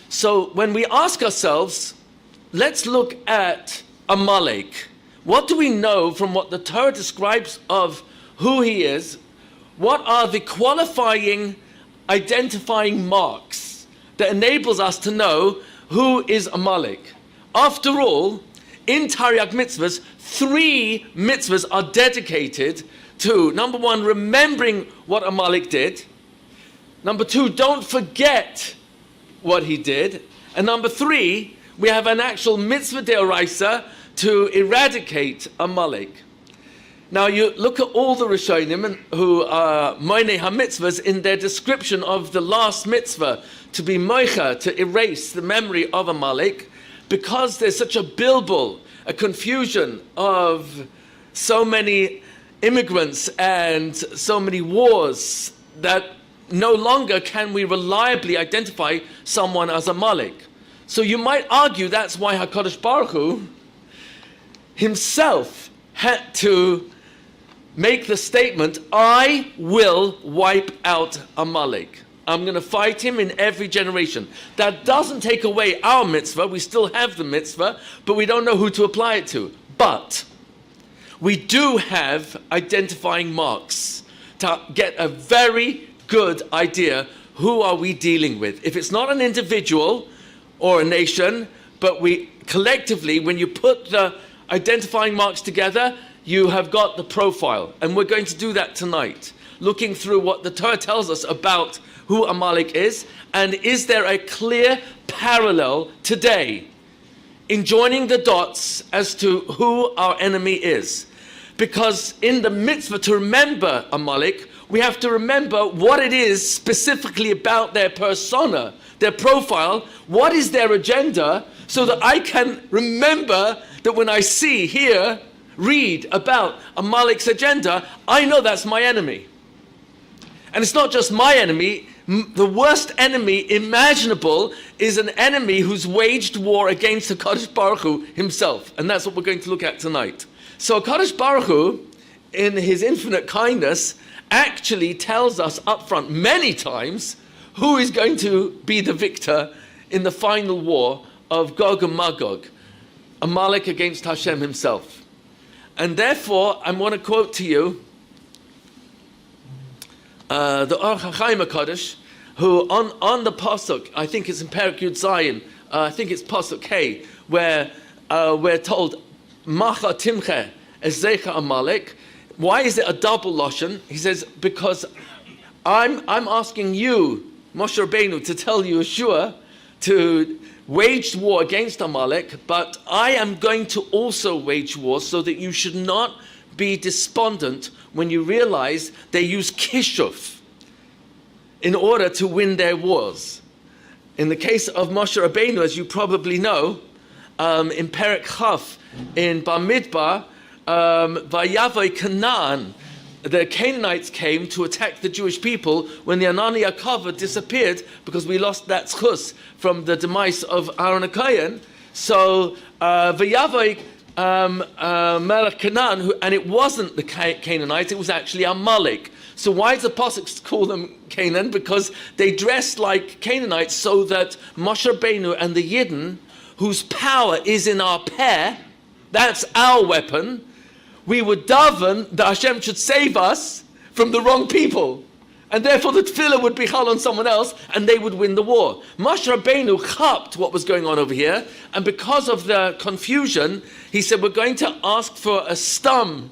So when we ask ourselves, let's look at Amalek. What do we know from what the Torah describes of who he is? What are the qualifying, identifying marks that enables us to know who is Amalek? After all, in Tariq mitzvahs, 3 mitzvahs are dedicated to, number 1, remembering what Amalek did. Number 2, don't forget what he did. And number 3, we have an actual mitzvah deoraisa to eradicate Amalek. Now you look at all the Rishonim who are moinei ha-mitzvahs in their description of the last mitzvah, to be moicha, to erase the memory of Amalek, because there's such a bilbul, a confusion of so many immigrants and so many wars, that no longer can we reliably identify someone as Amalek. So you might argue that's why HaKadosh Baruch Hu himself had to make the statement, I will wipe out Amalek. I'm going to fight him in every generation. That doesn't take away our mitzvah. We still have the mitzvah, but we don't know who to apply it to. But we do have identifying marks to get a very good idea, who are we dealing with. If it's not an individual or a nation, but we collectively, when you put the identifying marks together, you have got the profile. And we're going to do that tonight, looking through what the Torah tells us about who Amalek is, and is there a clear parallel today in joining the dots as to who our enemy is. Because in the mitzvah to remember Amalek, we have to remember what it is specifically about their persona, their profile, what is their agenda, so that I can remember that when I see, hear, read about Amalek's agenda, I know that's my enemy. And it's not just my enemy. The worst enemy imaginable is an enemy who's waged war against HaKadosh Baruch Hu himself. And that's what we're going to look at tonight. So HaKadosh Baruch Hu, in his infinite kindness, actually tells us up front many times who is going to be the victor in the final war of Gog and Magog, Amalek against Hashem himself. And therefore, I want to quote to you the Or HaChaim HaKadosh, who on the pasuk, I think it's in Perek Yud Zayin, I think it's pasuk Hey, where we're told, Macha Timche Ezecha Amalek. Why is it a double lashon? He says, because I'm asking you, Moshe Rabbeinu, to tell Yeshua to wage war against Amalek, but I am going to also wage war so that you should not be despondent when you realize they use kishuf in order to win their wars. In the case of Moshe Rabbeinu, as you probably know, in Perek Chaf, in Bamidbar, Vayavai Canaan, the Canaanites came to attack the Jewish people when the Anani Akava disappeared because we lost that zchus from the demise of Aaron HaKohen. So Vayavai Melech Canaan, and it wasn't the Canaanites, it was actually Amalek. So why does the Pasuk call them Canaan? Because they dressed like Canaanites so that Moshe Rabbeinu and the Yidden, whose power is in our peh, that's our weapon, we would daven that Hashem should save us from the wrong people. And therefore the tefillah would be chal on someone else and they would win the war. Moshe Rabbeinu chapped what was going on over here, and because of the confusion, he said, we're going to ask for a stum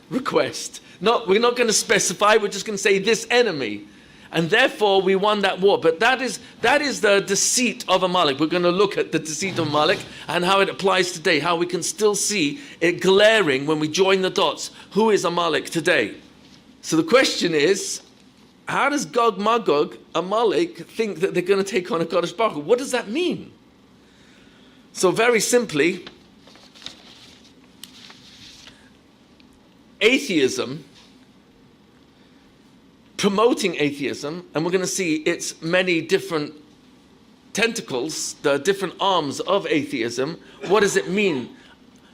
request. We're not going to specify, we're just going to say this enemy. And therefore we won that war. But that is the deceit of Amalek. We're going to look at the deceit of Amalek and how it applies today, how we can still see it glaring when we join the dots. Who is Amalek today? So the question is, how does Gog Magog, Amalek, think that they're going to take on a HaKadosh Baruch Hu? What does that mean? So very simply, atheism, promoting atheism, and we're going to see its many different tentacles, the different arms of atheism. What does it mean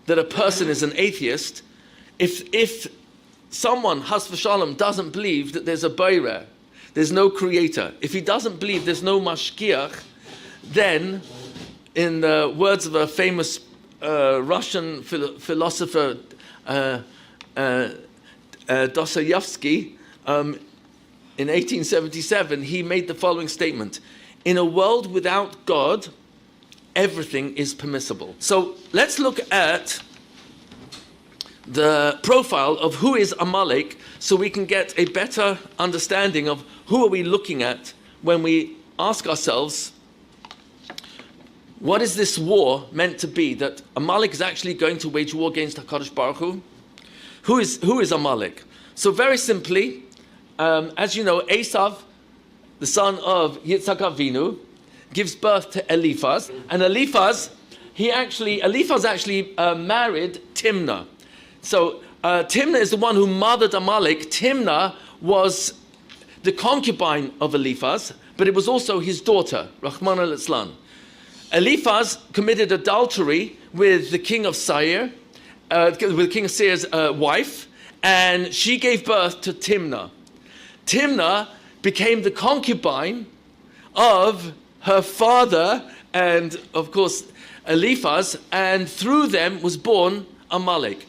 that a person is an atheist? If someone, Has v'Shalom, doesn't believe that there's a Boireh, there's no creator, if he doesn't believe there's no Mashgiach, then, in the words of a famous Russian philosopher, Dostoevsky, in 1877, he made the following statement: in a world without God, everything is permissible. So let's look at the profile of who is Amalek, so we can get a better understanding of who are we looking at when we ask ourselves, what is this war meant to be, that Amalek is actually going to wage war against HaKadosh Baruch Hu? Who is Amalek? So very simply, as you know, Esav, the son of Yitzhak Avinu, gives birth to Eliphaz, and Eliphaz actually married Timnah. So Timnah is the one who mothered Amalek. Timnah was the concubine of Eliphaz, but it was also his daughter, Rahman al-Islam. Eliphaz committed adultery with the king of Seir, with King Seir's wife, and she gave birth to Timnah. Timnah became the concubine of her father and, of course, Eliphaz, and through them was born Amalek.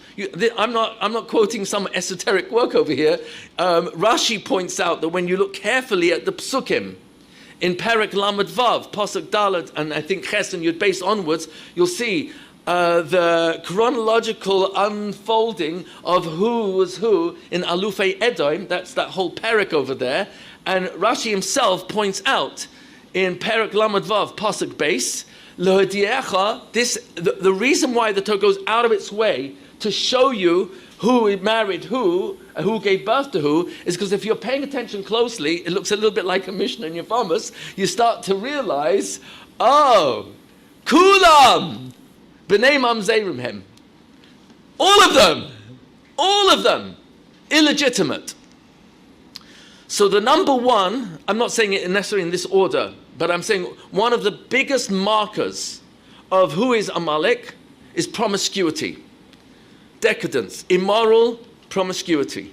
I'm not quoting some esoteric work over here. Rashi points out that when you look carefully at the psukim, in Perek Lamed Vav, Pasuk Dalet, and I think Ches and Yud Beis onwards, you'll see the chronological unfolding of who was who in Alufei Edom. That's that whole Perek over there. And Rashi himself points out in Perek Lamed Vav, Pasuk Beis, the reason why the Torah goes out of its way to show you who married who gave birth to who, is because if you're paying attention closely, it looks a little bit like a Mishnah in your Yevamos. You start to realize, oh, Kulam, B'nei Mamzerim Hem. All of them, illegitimate. So the number one, I'm not saying it necessarily in this order, but I'm saying one of the biggest markers of who is Amalek is promiscuity. Decadence, immoral promiscuity.